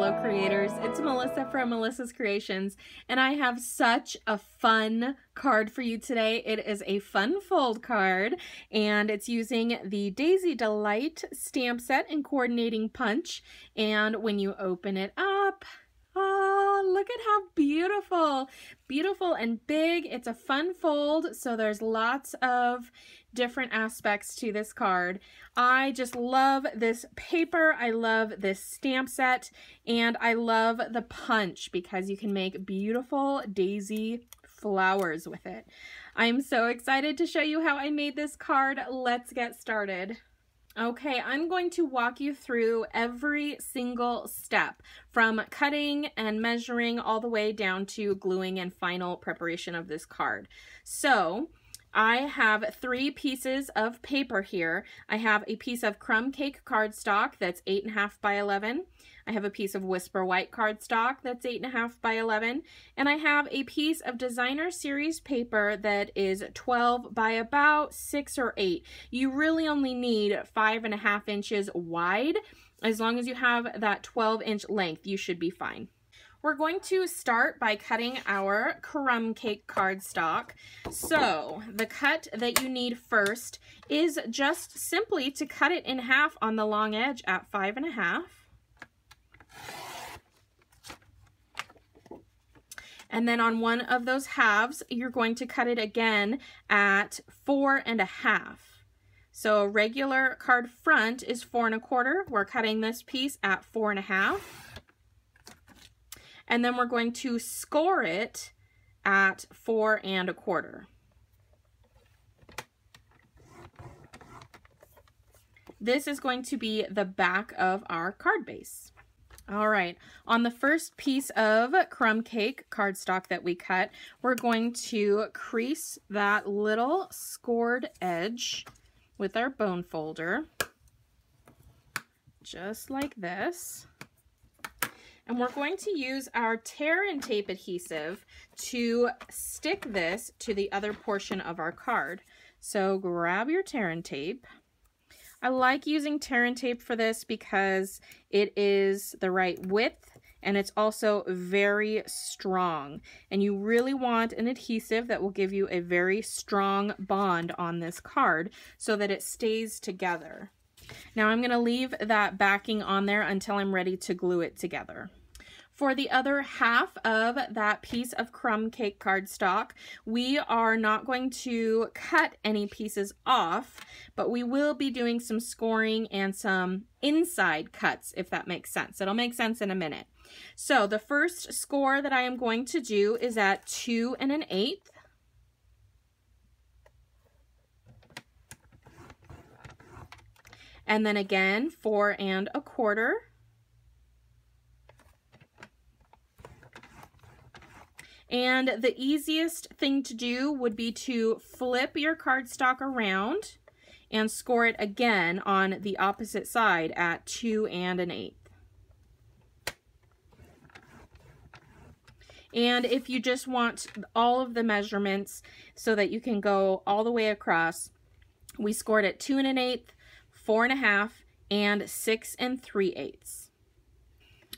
fellow creators. It's Melissa from Melissa's Creations, and I have such a fun card for you today. It is a fun fold card, and it's using the Daisy Delight stamp set and coordinating punch. And when you open it up, oh, look at how beautiful and big. It's a fun fold, so there's lots of different aspects to this card. I just love this paper. I love this stamp set, and I love the punch because you can make beautiful daisy flowers with it. I'm so excited to show you how I made this card. Let's get started. Okay, I'm going to walk you through every single step from cutting and measuring all the way down to gluing and final preparation of this card. So I have 3 pieces of paper here. I have a piece of crumb cake cardstock that's 8.5 by 11. I have a piece of Whisper White cardstock that's 8.5 by 11. And I have a piece of designer series paper that is 12 by about 6 or 8. You really only need 5.5 inches wide. As long as you have that 12-inch length, you should be fine. We're going to start by cutting our crumb cake cardstock. So the cut that you need first is just simply to cut it in half on the long edge at 5.5. And then on one of those halves, you're going to cut it again at 4.5. So regular card front is 4.25. We're cutting this piece at 4.5. And then we're going to score it at 4.25. This is going to be the back of our card base. All right, on the first piece of crumb cake cardstock that we cut, we're going to crease that little scored edge with our bone folder, just like this. And we're going to use our tear and tape adhesive to stick this to the other portion of our card. So grab your tear and tape. I like using tear and tape for this because it is the right width and it's also very strong. And you really want an adhesive that will give you a very strong bond on this card so that it stays together. Now I'm going to leave that backing on there until I'm ready to glue it together. For the other half of that piece of crumb cake cardstock, we are not going to cut any pieces off, but we will be doing some scoring and some inside cuts, if that makes sense. It'll make sense in a minute. So the first score that I am going to do is at 2 1/8. And then again, 4 1/4. And the easiest thing to do would be to flip your cardstock around and score it again on the opposite side at 2 1/8. And if you just want all of the measurements so that you can go all the way across, we scored at 2 1/8, 4.5, and 6 3/8.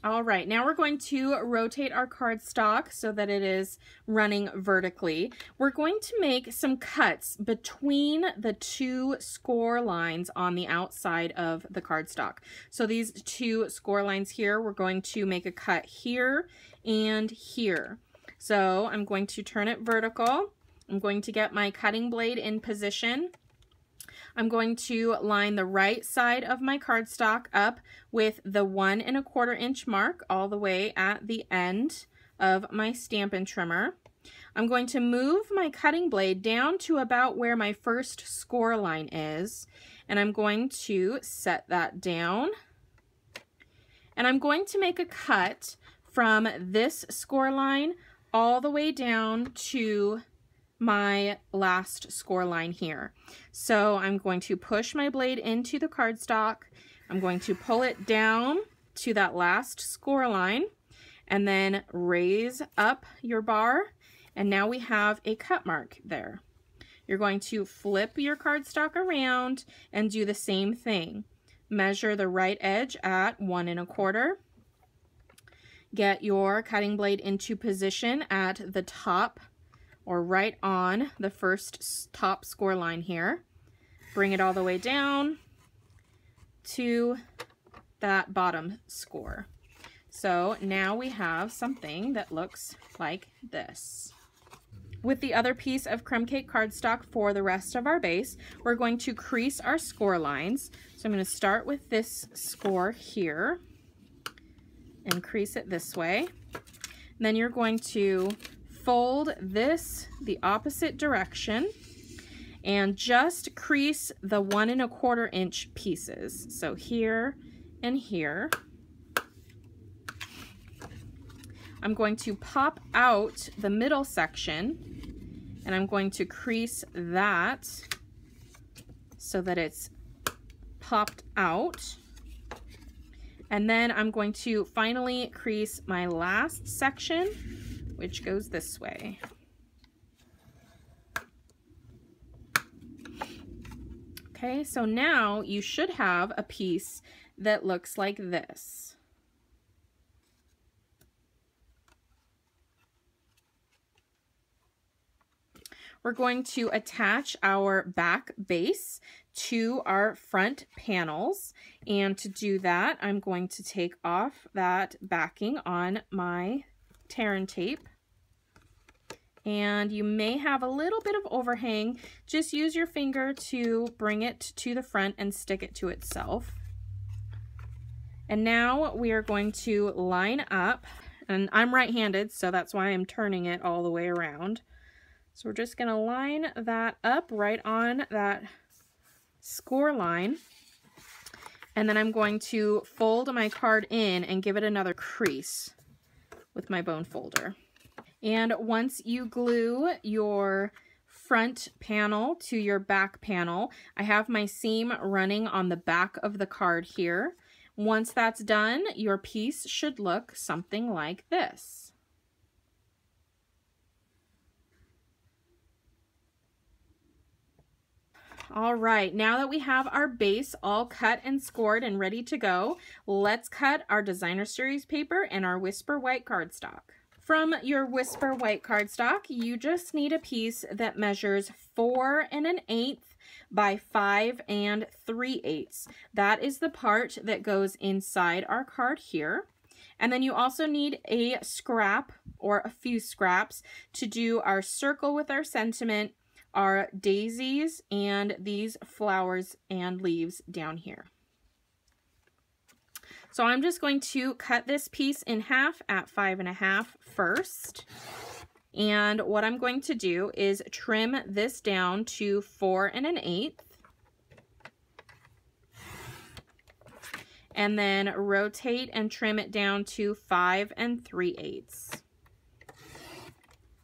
All right, now we're going to rotate our cardstock so that it is running vertically. We're going to make some cuts between the 2 score lines on the outside of the cardstock. So these 2 score lines here, we're going to make a cut here and here. So I'm going to turn it vertical. I'm going to get my cutting blade in position. I'm going to line the right side of my cardstock up with the 1 1/4 inch mark all the way at the end of my Stampin' trimmer. I'm going to move my cutting blade down to about where my first score line is, and I'm going to set that down. And I'm going to make a cut from this score line all the way down to my last score line here. So I'm going to push my blade into the cardstock. I'm going to pull it down to that last score line and then raise up your bar. And now we have a cut mark there. You're going to flip your cardstock around and do the same thing. Measure the right edge at 1 1/4 get your cutting blade into position at the top or right on the first top score line here. Bring it all the way down to that bottom score. So now we have something that looks like this. With the other piece of crumb cake cardstock for the rest of our base, we're going to crease our score lines. So I'm going to start with this score here and crease it this way. And then you're going to fold this the opposite direction and just crease the 1 1/4 inch pieces. So here and here. I'm going to pop out the middle section and I'm going to crease that so that it's popped out. And then I'm going to finally crease my last section, which goes this way. Okay, so now you should have a piece that looks like this. We're going to attach our back base to our front panels, and to do that I'm going to take off that backing on my tear tape, and you may have a little bit of overhang. Just use your finger to bring it to the front and stick it to itself. And now we are going to line up, and I'm right-handed, so that's why I'm turning it all the way around. So we're just going to line that up right on that score line. And then I'm going to fold my card in and give it another crease with my bone folder. And once you glue your front panel to your back panel, I have my seam running on the back of the card here. Once that's done, your piece should look something like this. All right, now that we have our base all cut and scored and ready to go, let's cut our designer series paper and our Whisper white cardstock. From your Whisper white cardstock, you just need a piece that measures 4 1/8 by 5 3/8. That is the part that goes inside our card here. And then you also need a scrap or a few scraps to do our circle with our sentiment, our daisies, and these flowers and leaves down here. So I'm just going to cut this piece in half at 5 1/2 first. And what I'm going to do is trim this down to 4 1/8. And then rotate and trim it down to 5 3/8.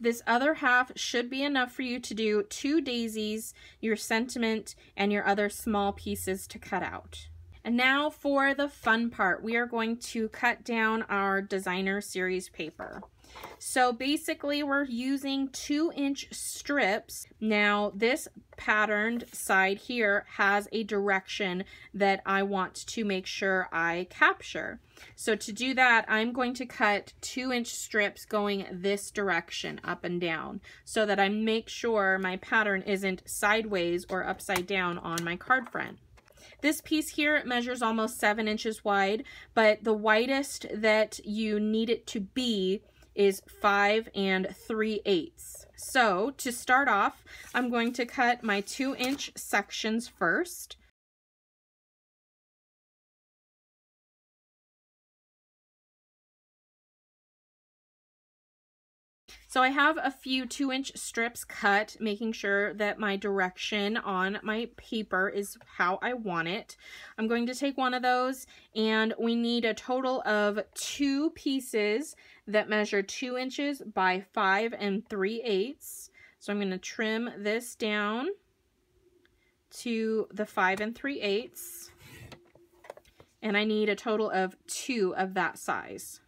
This other half should be enough for you to do 2 daisies, your sentiment, and your other small pieces to cut out. And now for the fun part, we are going to cut down our designer series paper. So basically we're using 2-inch strips. Now this patterned side here has a direction that I want to make sure I capture. So to do that, I'm going to cut 2-inch strips going this direction up and down so that I make sure my pattern isn't sideways or upside down on my card front. This piece here measures almost 7 inches wide, but the widest that you need it to be is 5 3/8. So to start off, I'm going to cut my 2-inch sections first. So I have a few 2-inch strips cut, making sure that my direction on my paper is how I want it. I'm going to take one of those, and we need a total of 2 pieces that measure 2 inches by 5 3/8. So I'm going to trim this down to the 5 3/8, and I need a total of 2 of that size.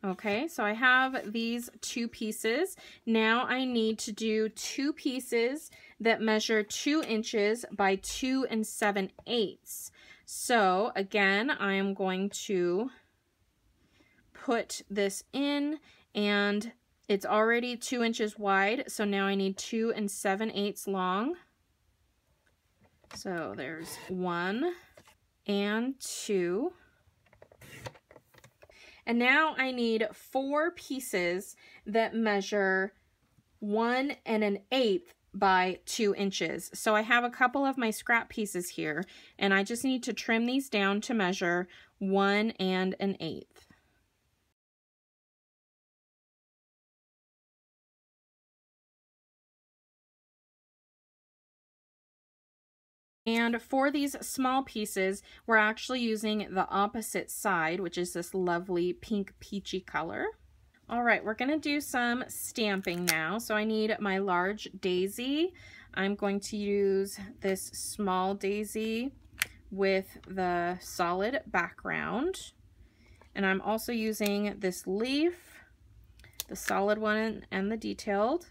Okay, so I have these 2 pieces. Now I need to do 2 pieces that measure 2 inches by 2 7/8. So again, I am going to put this in, and it's already 2 inches wide, so now I need 2 7/8 long. So there's 1 and 2. And now I need 4 pieces that measure 1 1/8 by 2 inches. So I have a couple of my scrap pieces here, and I just need to trim these down to measure 1 1/8. And for these small pieces, we're actually using the opposite side, which is this lovely pink peachy color. All right, we're gonna do some stamping now. So I need my large daisy. I'm going to use this small daisy with the solid background. And I'm also using this leaf, the solid one and the detailed,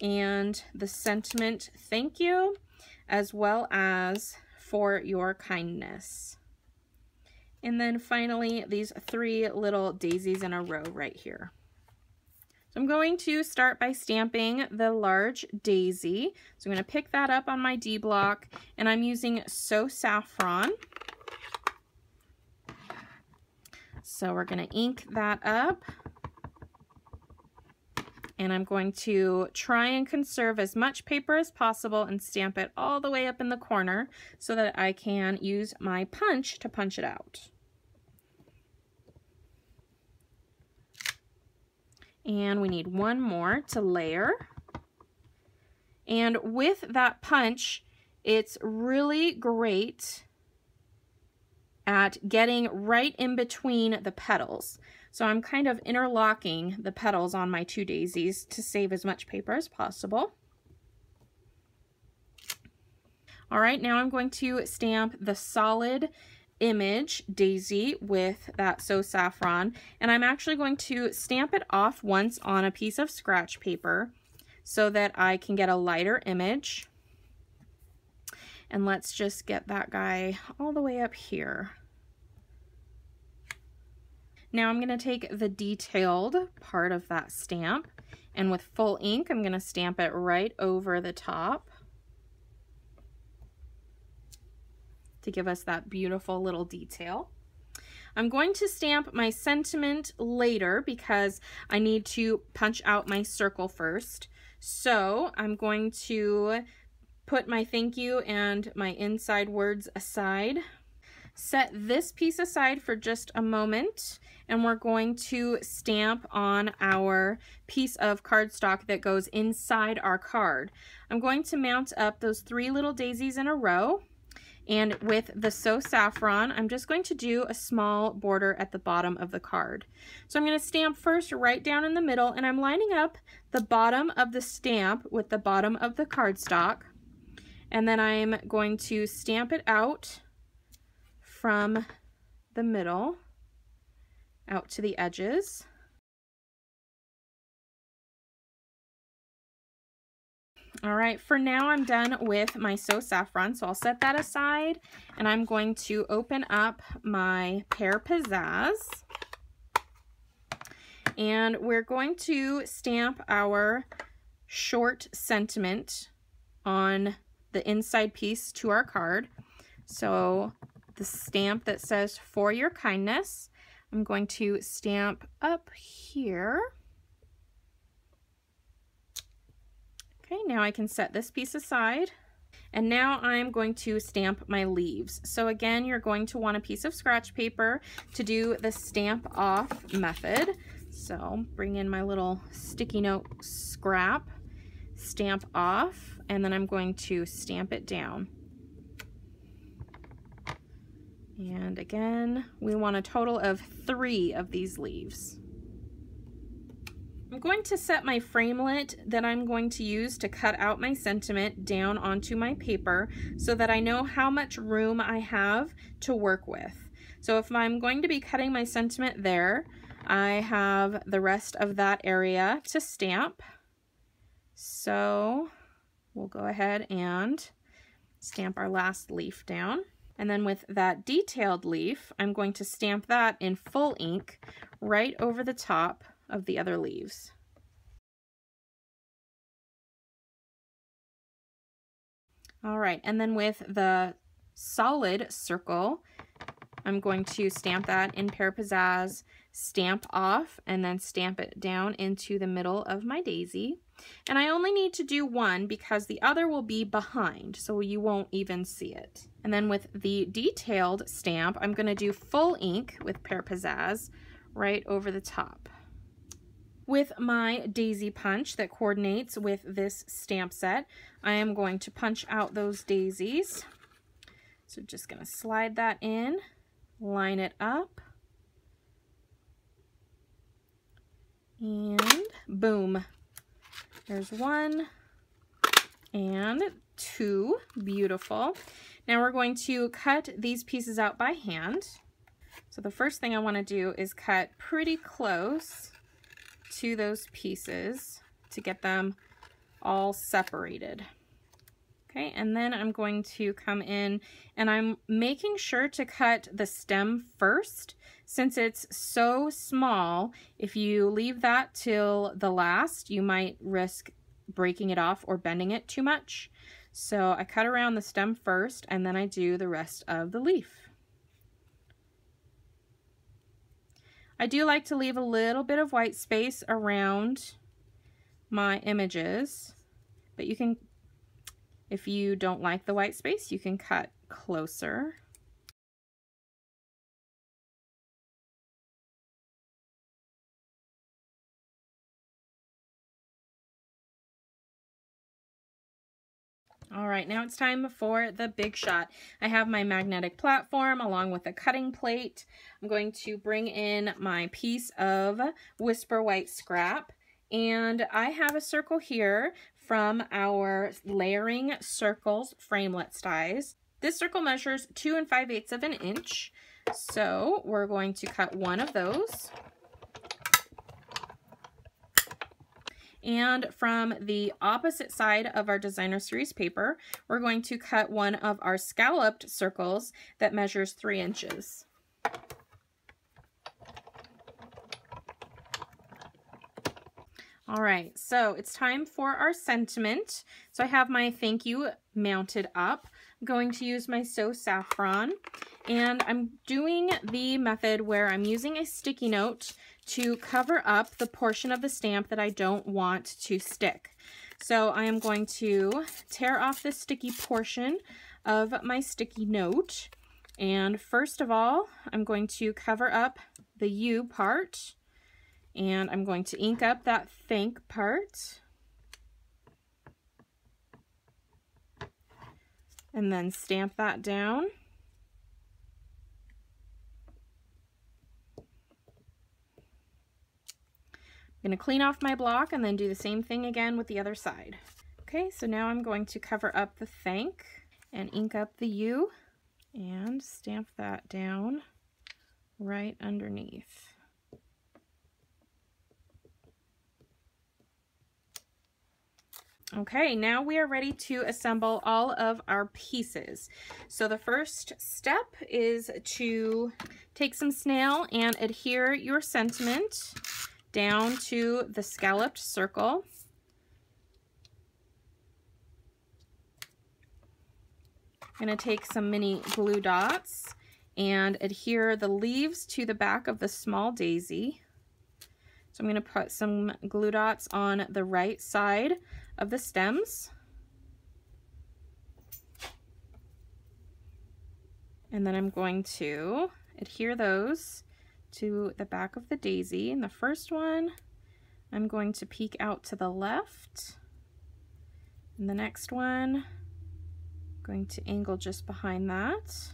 and the sentiment thank you, as well as for your kindness. And then finally, these 3 little daisies in a row right here. So I'm going to start by stamping the large daisy. So I'm going to pick that up on my D block, and I'm using So Saffron. So we're going to ink that up. And I'm going to try and conserve as much paper as possible and stamp it all the way up in the corner so that I can use my punch to punch it out. And we need 1 more to layer. And with that punch, it's really great at getting right in between the petals. So I'm kind of interlocking the petals on my 2 daisies to save as much paper as possible. All right, now I'm going to stamp the solid image daisy with that So Saffron, and I'm actually going to stamp it off once on a piece of scratch paper so that I can get a lighter image. And let's just get that guy all the way up here. Now I'm going to take the detailed part of that stamp, and with full ink, I'm going to stamp it right over the top to give us that beautiful little detail. I'm going to stamp my sentiment later because I need to punch out my circle first. So I'm going to put my thank you and my inside words aside. Set this piece aside for just a moment, and we're going to stamp on our piece of cardstock that goes inside our card. I'm going to mount up those 3 little daisies in a row, and with the So Saffron, I'm just going to do a small border at the bottom of the card. So I'm going to stamp first right down in the middle, and I'm lining up the bottom of the stamp with the bottom of the cardstock, and then I'm going to stamp it out from the middle out to the edges. All right, for now I'm done with my So Saffron, so I'll set that aside, and I'm going to open up my Pear Pizzazz, and we're going to stamp our short sentiment on the inside piece to our card. So the stamp that says for your kindness, I'm going to stamp up here. Okay, now I can set this piece aside. And now I'm going to stamp my leaves. So again, you're going to want a piece of scratch paper to do the stamp off method. So bring in my little sticky note scrap, stamp off, and then I'm going to stamp it down. And again, we want a total of 3 of these leaves. I'm going to set my framelit that I'm going to use to cut out my sentiment down onto my paper so that I know how much room I have to work with. So if I'm going to be cutting my sentiment there, I have the rest of that area to stamp. So we'll go ahead and stamp our last leaf down. And then with that detailed leaf, I'm going to stamp that in full ink right over the top of the other leaves. All right, and then with the solid circle, I'm going to stamp that in Pear Pizzazz, stamp off, and then stamp it down into the middle of my daisy. And I only need to do one because the other will be behind, so you won't even see it. And then with the detailed stamp, I'm going to do full ink with Pear Pizzazz right over the top. With my daisy punch that coordinates with this stamp set, I am going to punch out those daisies. So just going to slide that in, line it up, and boom. There's one and two. Beautiful. Now we're going to cut these pieces out by hand. So the first thing I want to do is cut pretty close to those pieces to get them all separated. Okay, and then I'm going to come in and I'm making sure to cut the stem first since it's so small. If you leave that till the last, you might risk breaking it off or bending it too much. So I cut around the stem first and then I do the rest of the leaf. I do like to leave a little bit of white space around my images, but you can, if you don't like the white space, you can cut closer. All right, now it's time for the big shot. I have my magnetic platform along with a cutting plate. I'm going to bring in my piece of Whisper White scrap, and I have a circle here from our Layering Circles framelit dies. This circle measures 2 5/8 of an inch, so we're going to cut one of those. And from the opposite side of our designer series paper, we're going to cut one of our scalloped circles that measures 3 inches. All right, so it's time for our sentiment. So I have my thank you mounted up. I'm going to use my So Saffron, and I'm doing the method where I'm using a sticky note to cover up the portion of the stamp that I don't want to stick. So I am going to tear off the sticky portion of my sticky note. And first of all, I'm going to cover up the U part, and I'm going to ink up that thank part. And then stamp that down. I'm going to clean off my block and then do the same thing again with the other side. Okay, so now I'm going to cover up the thank and ink up the U and stamp that down right underneath. Okay, now we are ready to assemble all of our pieces. So the first step is to take some snail and adhere your sentiment down to the scalloped circle. I'm going to take some mini glue dots and adhere the leaves to the back of the small daisy. So I'm going to put some glue dots on the right side of the stems. And then I'm going to adhere those to the back of the daisy. And the first one, I'm going to peek out to the left. And the next one, I'm going to angle just behind that.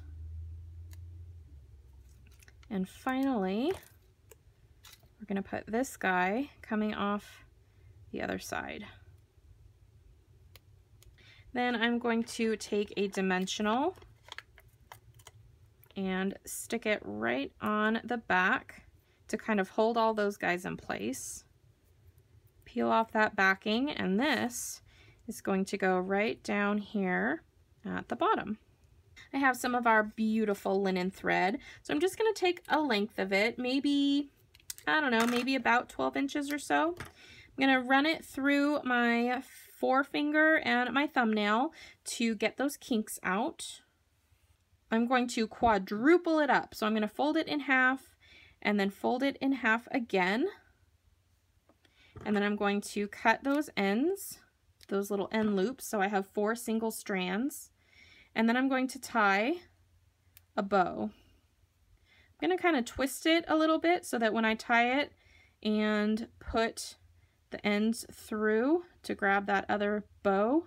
And finally, we're going to put this guy coming off the other side. Then I'm going to take a dimensional and stick it right on the back to kind of hold all those guys in place. Peel off that backing, and this is going to go right down here at the bottom. I have some of our beautiful linen thread. So I'm just going to take a length of it, maybe, I don't know, maybe about 12 inches or so. I'm going to run it through my forefinger and my thumbnail to get those kinks out. I'm going to quadruple it up. So I'm going to fold it in half and then fold it in half again. And then I'm going to cut those ends, those little end loops, so I have 4 single strands. And then I'm going to tie a bow. I'm going to kind of twist it a little bit so that when I tie it and put the ends through to grab that other bow,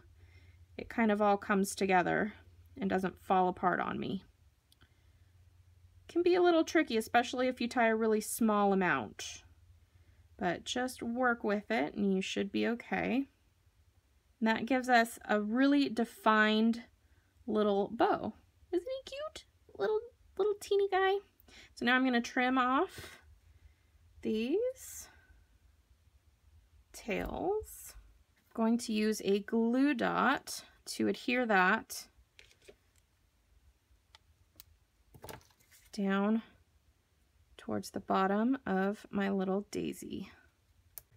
it kind of all comes together and doesn't fall apart on me. It can be a little tricky, especially if you tie a really small amount. But just work with it and you should be okay. And that gives us a really defined little bow. Isn't he cute? Little teeny guy. So now I'm going to trim off these tails. I'm going to use a glue dot to adhere that down towards the bottom of my little daisy.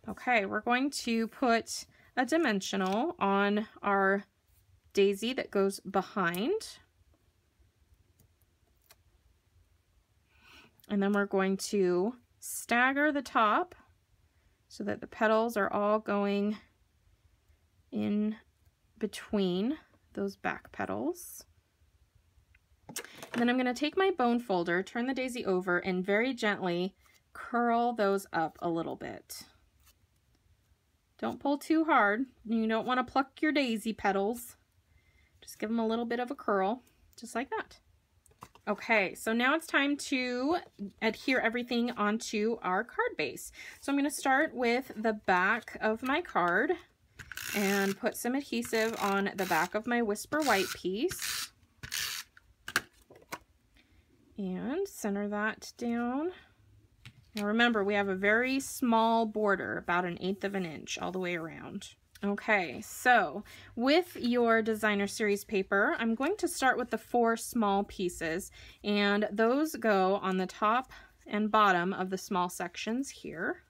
Okay, we're going to put a dimensional on our daisy that goes behind. And then we're going to stagger the top so that the petals are all going in between those back petals. And then I'm going to take my bone folder, turn the daisy over, and very gently curl those up a little bit. Don't pull too hard. You don't want to pluck your daisy petals. Just give them a little bit of a curl, just like that. Okay, so now it's time to adhere everything onto our card base. So I'm going to start with the back of my card and put some adhesive on the back of my Whisper White piece. And center that down. Now remember, we have a very small border, about 1/8 of an inch all the way around. Okay, so with your designer series paper, I'm going to start with the 4 small pieces, and those go on the top and bottom of the small sections here.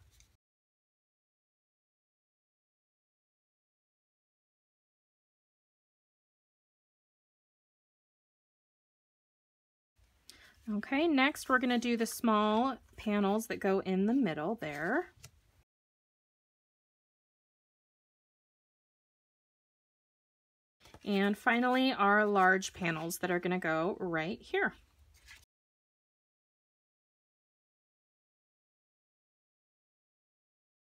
Okay, next we're going to do the small panels that go in the middle there. And finally, our large panels that are going to go right here.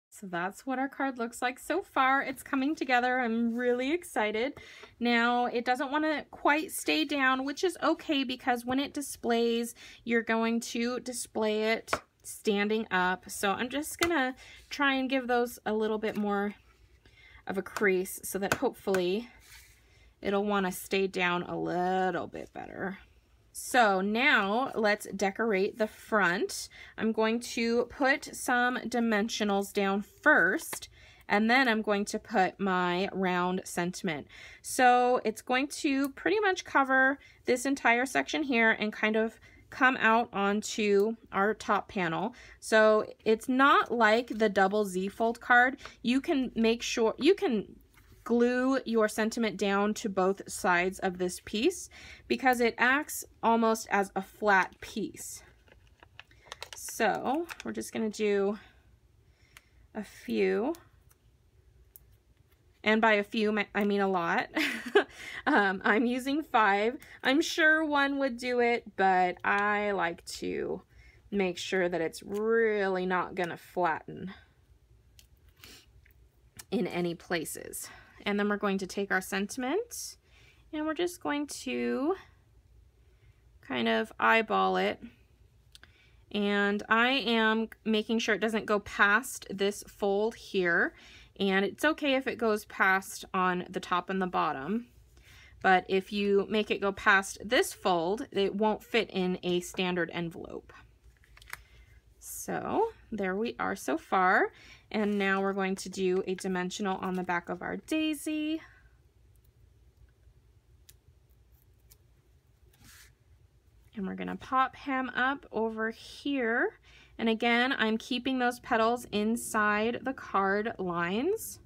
So that's what our card looks like so far. It's coming together. I'm really excited. Now, it doesn't want to quite stay down, which is okay because when it displays, you're going to display it standing up. So I'm just going to try and give those a little bit more of a crease so that hopefully it'll want to stay down a little bit better. So now let's decorate the front. I'm going to put some dimensionals down first, and then I'm going to put my round sentiment. So it's going to pretty much cover this entire section here and kind of come out onto our top panel. So it's not like the double Z fold card. You can make sure, you can glue your sentiment down to both sides of this piece because it acts almost as a flat piece. So we're just going to do a few, and by a few I mean a lot. I'm using 5. I'm sure one would do it, but I like to make sure that it's really not going to flatten in any places. And then we're going to take our sentiment and we're just going to kind of eyeball it. And I am making sure it doesn't go past this fold here. And it's okay if it goes past on the top and the bottom. But if you make it go past this fold, it won't fit in a standard envelope. So there we are so far. And now we're going to do a dimensional on the back of our daisy. And we're gonna pop him up over here. And again, I'm keeping those petals inside the card lines.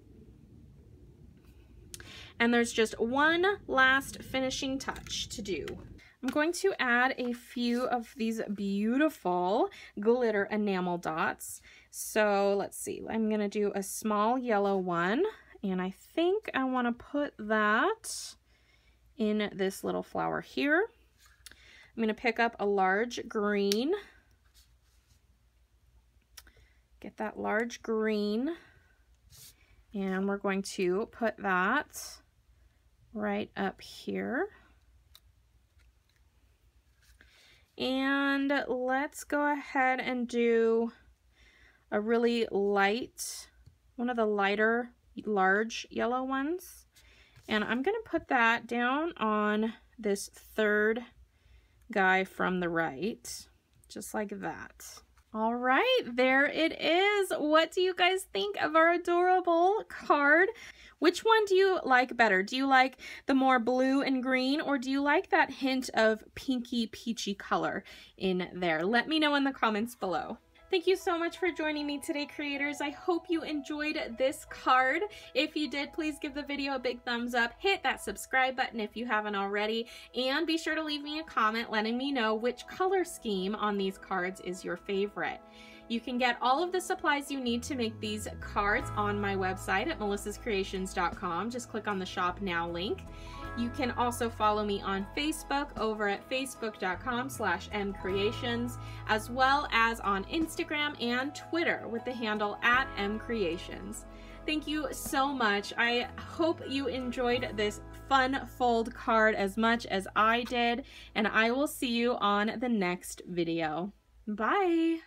And there's just one last finishing touch to do. I'm going to add a few of these beautiful glitter enamel dots. So let's see, I'm gonna do a small yellow one, and I think I wanna put that in this little flower here. I'm gonna pick up a large green. Get that large green, and we're going to put that right up here. And let's go ahead and do a really light, one of the lighter large yellow ones. And I'm gonna put that down on this third guy from the right, just like that. All right, there it is. What do you guys think of our adorable card? Which one do you like better? Do you like the more blue and green, or do you like that hint of pinky peachy color in there? Let me know in the comments below. Thank you so much for joining me today, creators. I hope you enjoyed this card. If you did, please give the video a big thumbs up. Hit that subscribe button if you haven't already. And be sure to leave me a comment letting me know which color scheme on these cards is your favorite. You can get all of the supplies you need to make these cards on my website at melissascreations.com. Just click on the Shop Now link. You can also follow me on Facebook over at facebook.com/mcreations, as well as on Instagram and Twitter with the handle @mcreations. Thank you so much. I hope you enjoyed this fun fold card as much as I did, and I will see you on the next video. Bye!